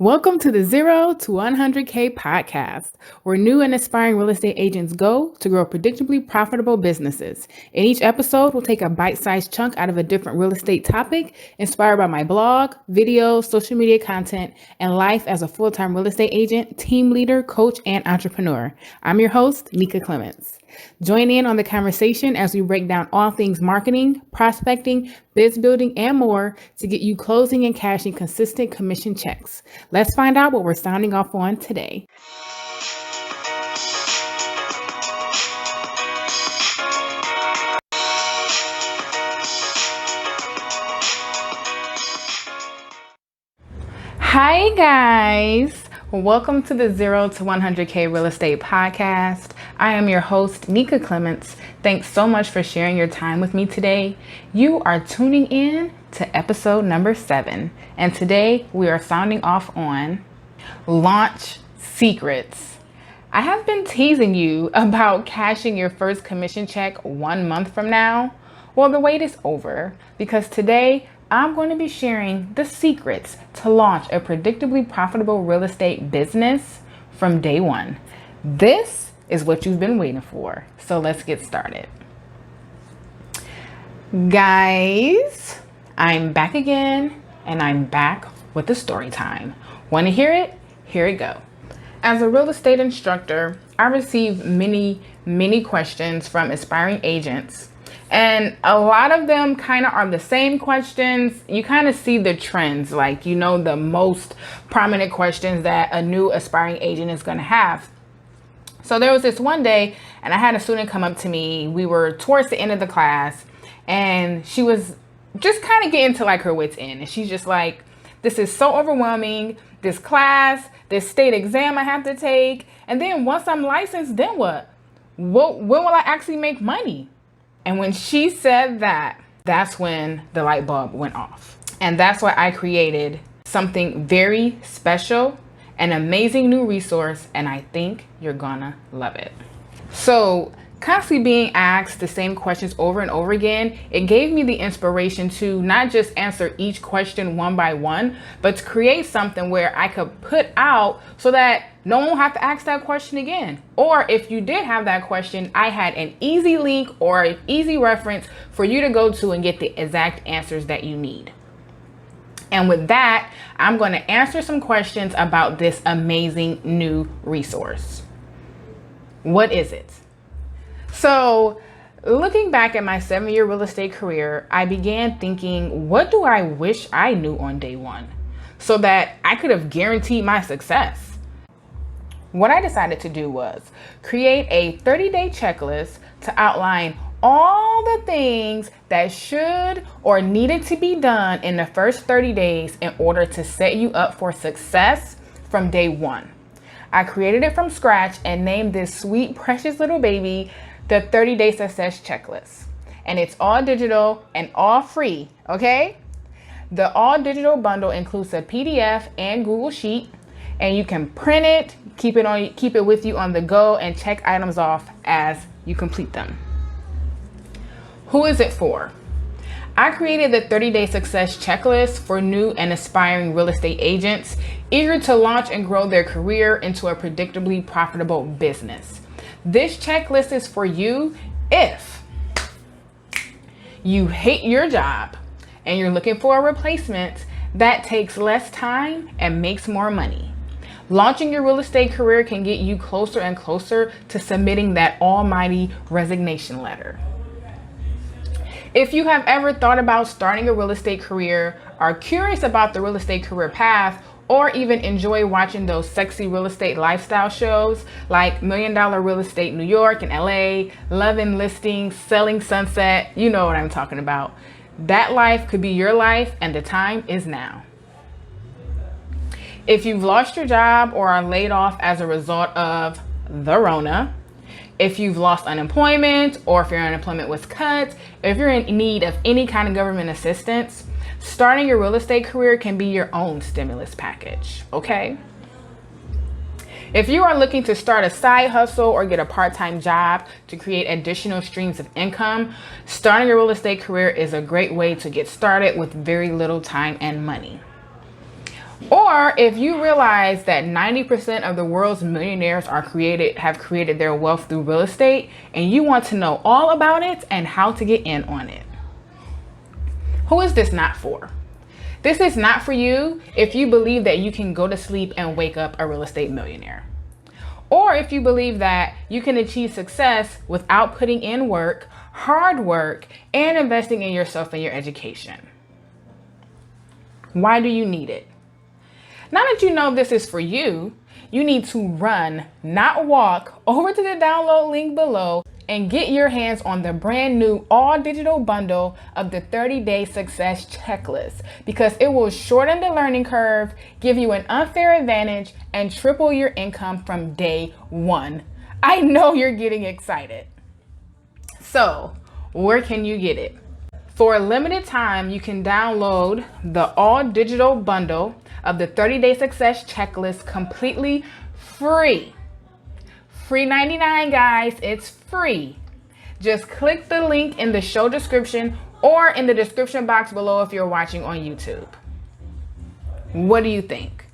Welcome to the 0 to 100K podcast, where new and aspiring real estate agents go to grow predictably profitable businesses. In each episode, we'll take a bite-sized chunk out of a different real estate topic, inspired by my blog, videos, social media content, and life as a full-time real estate agent, team leader, coach, and entrepreneur. I'm your host, Nika Clements. Join in on the conversation as we break down all things marketing, prospecting, biz building, and more to get you closing and cashing consistent commission checks. Let's find out what we're sounding off on today. Hi guys, welcome to the 0 to 100K Real Estate Podcast. I am your host, Nika Clements. Thanks so much for sharing your time with me today. You are tuning in to episode number 7, and today we are sounding off on launch secrets. I have been teasing you about cashing your first commission check 1 month from now. Well, the wait is over because today I'm going to be sharing the secrets to launch a predictably profitable real estate business from day one. This is what you've been waiting for. So let's get started. Guys, I'm back again, and I'm back with the story time. Want to hear it? Here it go. As a real estate instructor, I receive many questions from aspiring agents. And a lot of them kind of are the same questions. You kind of see the trends, like, the most prominent questions that a new aspiring agent is going to have. So there was this one day, and I had a student come up to me. We were towards the end of the class, and she was just kind of getting to like her wits end. And she's just like, this is so overwhelming. This class, this state exam I have to take. And then once I'm licensed, then what? When will I actually make money? And when she said that, that's when the light bulb went off. And that's why I created something very special, an amazing new resource, and I think you're gonna love it. So, constantly being asked the same questions over and over again, it gave me the inspiration to not just answer each question one by one, but to create something where I could put out so that no one will have to ask that question again. Or if you did have that question, I had an easy link or an easy reference for you to go to and get the exact answers that you need. And with that, I'm going to answer some questions about this amazing new resource. What is it? So, looking back at my 7-year real estate career, I began thinking, what do I wish I knew on day one so that I could have guaranteed my success? What I decided to do was create a 30-day checklist to outline all the things that should or needed to be done in the first 30 days in order to set you up for success from day one. I created it from scratch and named this sweet, precious little baby the 30-day success checklist. And it's all digital and all free, okay? The all digital bundle includes a PDF and Google Sheet, and you can print it, keep it with you on the go, and check items off as you complete them. Who is it for? I created the 30-day success checklist for new and aspiring real estate agents eager to launch and grow their career into a predictably profitable business. This checklist is for you if you hate your job and you're looking for a replacement that takes less time and makes more money. Launching your real estate career can get you closer and closer to submitting that almighty resignation letter. If you have ever thought about starting a real estate career, are curious about the real estate career path, or even enjoy watching those sexy real estate lifestyle shows like $1 Million Real Estate New York and LA, Love and Listings, Selling Sunset, you know what I'm talking about. That life could be your life, and the time is now. If you've lost your job or are laid off as a result of the Rona, if you've lost unemployment, or if your unemployment was cut, if you're in need of any kind of government assistance, starting your real estate career can be your own stimulus package, okay? If you are looking to start a side hustle or get a part-time job to create additional streams of income, starting a real estate career is a great way to get started with very little time and money. Or if you realize that 90% of the world's millionaires have created their wealth through real estate, and you want to know all about it and how to get in on it. Who is this not for? This is not for you if you believe that you can go to sleep and wake up a real estate millionaire. Or if you believe that you can achieve success without putting in work, hard work, and investing in yourself and your education. Why do you need it? Now that you know this is for you, you need to run, not walk, over to the download link below and get your hands on the brand new all digital bundle of the 30-day success checklist, because it will shorten the learning curve, give you an unfair advantage, and triple your income from day one. I know you're getting excited. So, where can you get it? For a limited time, you can download the all digital bundle of the 30-day success checklist completely free. Free 99, guys. It's free. Just click the link in the show description or in the description box below if you're watching on YouTube. What do you think?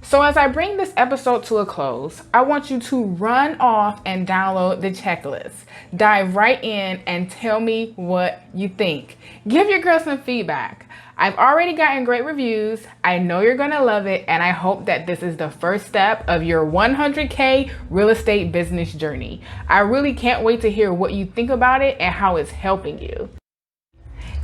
So as I bring this episode to a close, I want you to run off and download the checklist. Dive right in and tell me what you think. Give your girl some feedback. I've already gotten great reviews. I know you're gonna love it, and I hope that this is the first step of your 100K real estate business journey. I really can't wait to hear what you think about it and how it's helping you.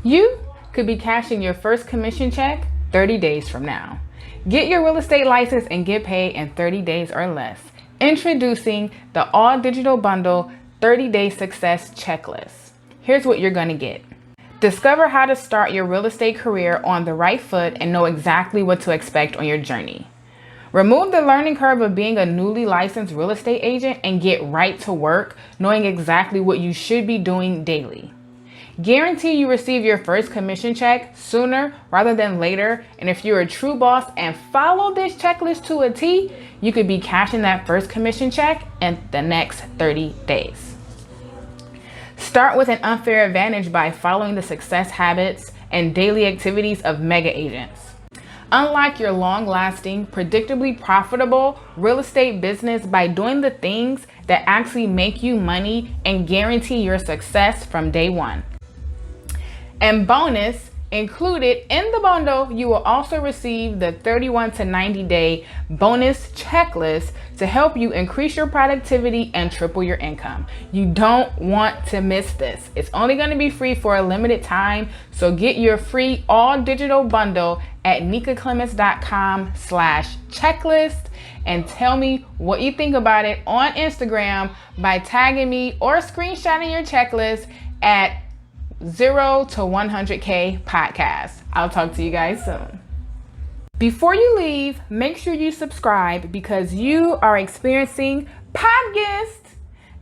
You could be cashing your first commission check 30 days from now. Get your real estate license and get paid in 30 days or less. Introducing the all digital bundle 30-day success checklist. Here's what you're gonna get. Discover how to start your real estate career on the right foot and know exactly what to expect on your journey. Remove the learning curve of being a newly licensed real estate agent and get right to work, knowing exactly what you should be doing daily. Guarantee you receive your first commission check sooner rather than later. And if you're a true boss and follow this checklist to a T, you could be cashing that first commission check in the next 30 days. Start with an unfair advantage by following the success habits and daily activities of mega agents. Unlock your long-lasting, predictably profitable real estate business by doing the things that actually make you money and guarantee your success from day one. And bonus, included in the bundle, you will also receive the 31 to 90 day bonus checklist to help you increase your productivity and triple your income. You don't want to miss this. It's only going to be free for a limited time. So get your free all digital bundle at nikaclements.com/checklist and tell me what you think about it on Instagram by tagging me or screenshotting your checklist at 0 to 100K podcast. I'll talk to you guys soon. Before you leave, make sure you subscribe because you are experiencing Podgust.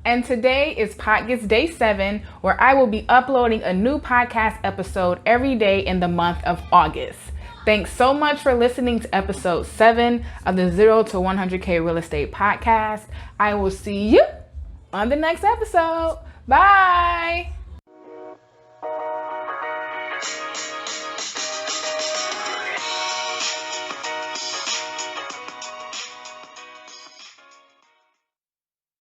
And today is Podgust Day 7, where I will be uploading a new podcast episode every day in the month of August. Thanks so much for listening to episode 7 of the 0 to 100K Real Estate Podcast. I will see you on the next episode. Bye.